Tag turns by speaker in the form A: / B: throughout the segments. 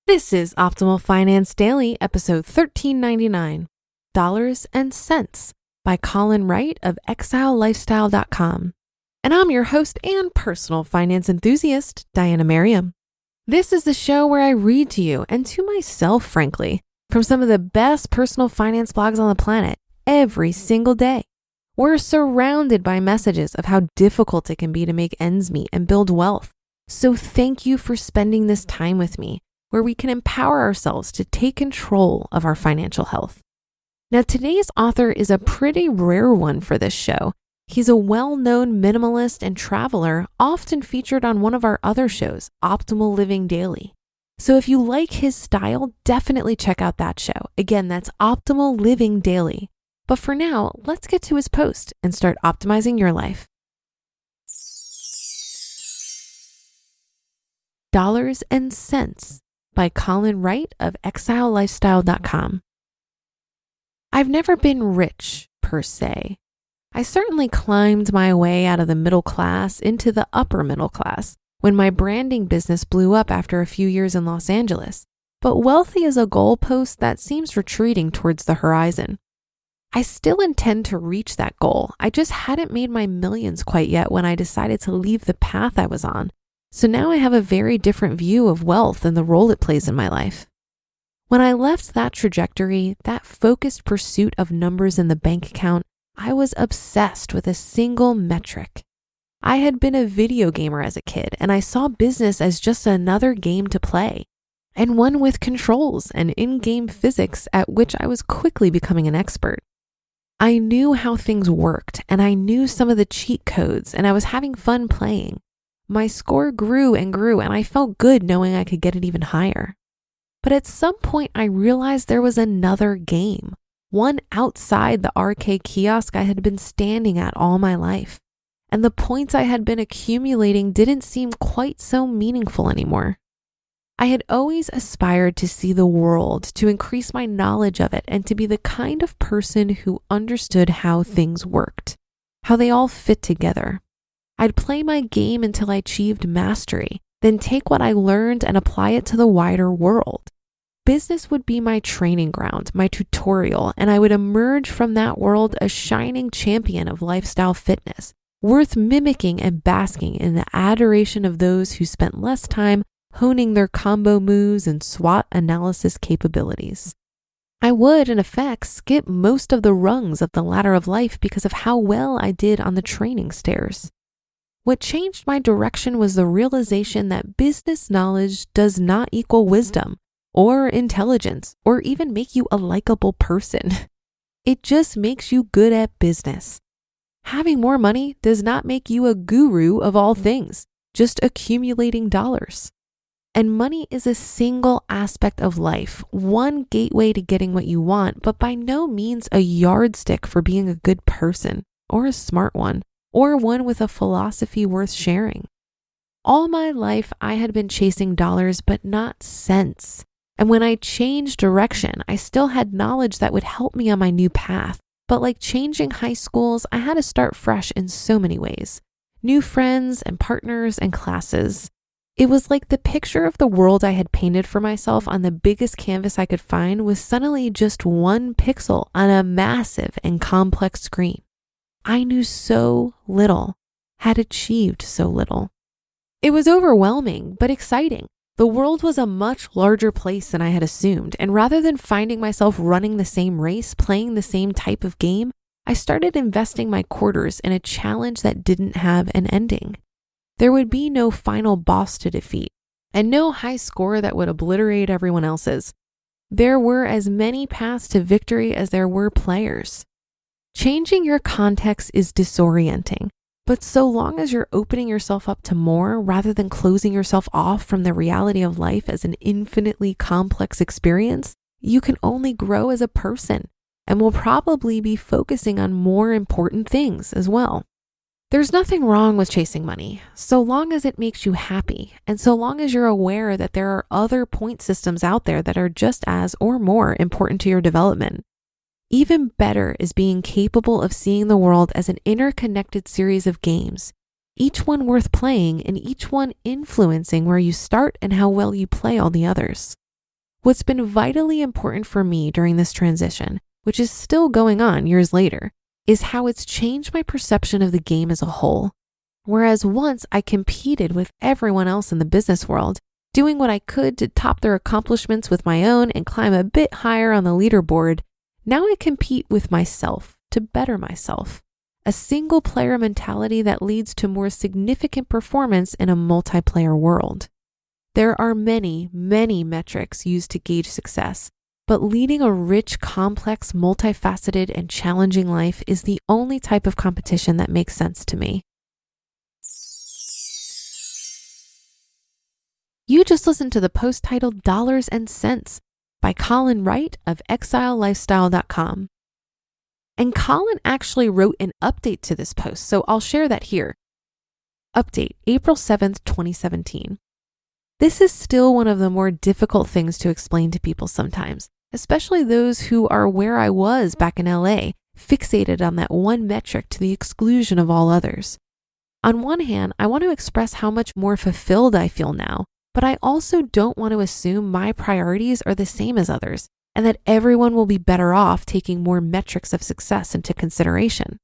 A: This is Optimal Finance Daily, episode 1399, Dollars and Cents by Colin Wright of ExileLifestyle.com. And I'm your host and personal finance enthusiast, Diana Merriam. This is the show where I read to you, and to myself, frankly, from some of the best personal finance blogs on the planet every single day. We're surrounded by messages of how difficult it can be to make ends meet and build wealth. So thank you for spending this time with me, where we can empower ourselves to take control of our financial health. Now, today's author is a pretty rare one for this show. He's a well-known minimalist and traveler, often featured on one of our other shows, Optimal Living Daily. So if you like his style, definitely check out that show. Again, that's Optimal Living Daily. But for now, let's get to his post and start optimizing your life. Dollars and Cents by Colin Wright of ExileLifestyle.com. I've never been rich, per se. I certainly climbed my way out of the middle class into the upper middle class when my branding business blew up after a few years in Los Angeles. But wealthy is a goalpost that seems retreating towards the horizon. I still intend to reach that goal. I just hadn't made my millions quite yet when I decided to leave the path I was on. So now I have a very different view of wealth and the role it plays in my life. When I left that trajectory, that focused pursuit of numbers in the bank account, I was obsessed with a single metric. I had been a video gamer as a kid, and I saw business as just another game to play, and one with controls and in-game physics at which I was quickly becoming an expert. I knew how things worked, and I knew some of the cheat codes, and I was having fun playing. My score grew and grew, and I felt good knowing I could get it even higher. But at some point, I realized there was another game, one outside the arcade kiosk I had been standing at all my life. And the points I had been accumulating didn't seem quite so meaningful anymore. I had always aspired to see the world, to increase my knowledge of it, and to be the kind of person who understood how things worked, how they all fit together. I'd play my game until I achieved mastery, then take what I learned and apply it to the wider world. Business would be my training ground, my tutorial, and I would emerge from that world a shining champion of lifestyle fitness, worth mimicking and basking in the adoration of those who spent less time honing their combo moves and SWOT analysis capabilities. I would, in effect, skip most of the rungs of the ladder of life because of how well I did on the training stairs. What changed my direction was the realization that business knowledge does not equal wisdom or intelligence or even make you a likable person. It just makes you good at business. Having more money does not make you a guru of all things, just accumulating dollars. And money is a single aspect of life, one gateway to getting what you want, but by no means a yardstick for being a good person or a smart one, or one with a philosophy worth sharing. All my life, I had been chasing dollars, but not cents. And when I changed direction, I still had knowledge that would help me on my new path. But like changing high schools, I had to start fresh in so many ways. New friends and partners and classes. It was like the picture of the world I had painted for myself on the biggest canvas I could find was suddenly just one pixel on a massive and complex screen. I knew so little, had achieved so little. It was overwhelming, but exciting. The world was a much larger place than I had assumed, and rather than finding myself running the same race, playing the same type of game, I started investing my quarters in a challenge that didn't have an ending. There would be no final boss to defeat, and no high score that would obliterate everyone else's. There were as many paths to victory as there were players. Changing your context is disorienting, but so long as you're opening yourself up to more rather than closing yourself off from the reality of life as an infinitely complex experience, you can only grow as a person and will probably be focusing on more important things as well. There's nothing wrong with chasing money, so long as it makes you happy, and so long as you're aware that there are other point systems out there that are just as or more important to your development. Even better is being capable of seeing the world as an interconnected series of games, each one worth playing and each one influencing where you start and how well you play all the others. What's been vitally important for me during this transition, which is still going on years later, is how it's changed my perception of the game as a whole. Whereas once I competed with everyone else in the business world, doing what I could to top their accomplishments with my own and climb a bit higher on the leaderboard, now I compete with myself to better myself. A single player mentality that leads to more significant performance in a multiplayer world. There are many, many metrics used to gauge success, but leading a rich, complex, multifaceted, and challenging life is the only type of competition that makes sense to me. You just listened to the post titled Dollars and Cents by Colin Wright of exilelifestyle.com. And Colin actually wrote an update to this post, so I'll share that here. Update, April 7th, 2017. This is still one of the more difficult things to explain to people sometimes, especially those who are where I was back in LA, fixated on that one metric to the exclusion of all others. On one hand, I want to express how much more fulfilled I feel now, but I also don't want to assume my priorities are the same as others, and that everyone will be better off taking more metrics of success into consideration.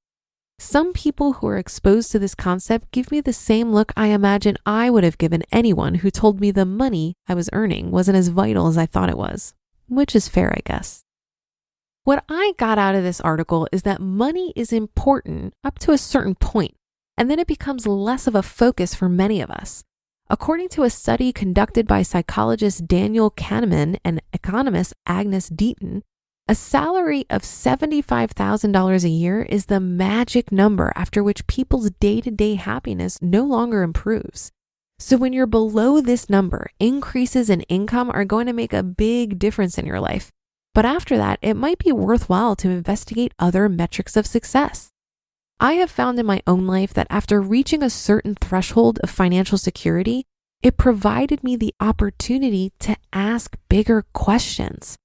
A: Some people who are exposed to this concept give me the same look I imagine I would have given anyone who told me the money I was earning wasn't as vital as I thought it was, which is fair, I guess. What I got out of this article is that money is important up to a certain point, and then it becomes less of a focus for many of us. According to a study conducted by psychologist Daniel Kahneman and economist Agnes Deaton, a salary of $75,000 a year is the magic number after which people's day-to-day happiness no longer improves. So when you're below this number, increases in income are going to make a big difference in your life. But after that, it might be worthwhile to investigate other metrics of success. I have found in my own life that after reaching a certain threshold of financial security, it provided me the opportunity to ask bigger questions.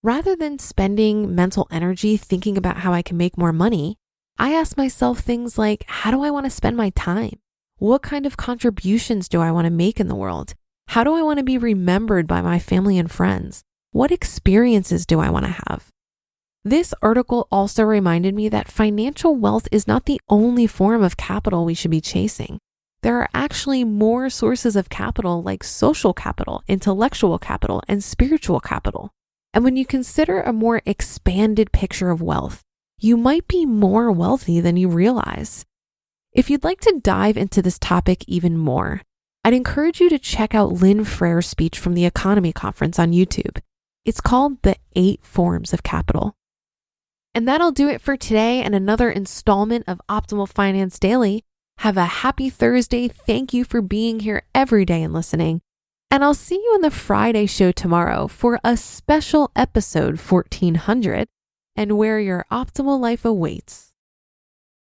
A: Rather than spending mental energy thinking about how I can make more money, I ask myself things like, how do I want to spend my time? What kind of contributions do I want to make in the world? How do I want to be remembered by my family and friends? What experiences do I want to have? This article also reminded me that financial wealth is not the only form of capital we should be chasing. There are actually more sources of capital like social capital, intellectual capital, and spiritual capital. And when you consider a more expanded picture of wealth, you might be more wealthy than you realize. If you'd like to dive into this topic even more, I'd encourage you to check out Lynn Frere's speech from the Economy Conference on YouTube. It's called The 8 Forms of Capital. And that'll do it for today and another installment of Optimal Finance Daily. Have a happy Thursday. Thank you for being here every day and listening. And I'll see you in the Friday show tomorrow for a special episode 1400 and where your optimal life awaits.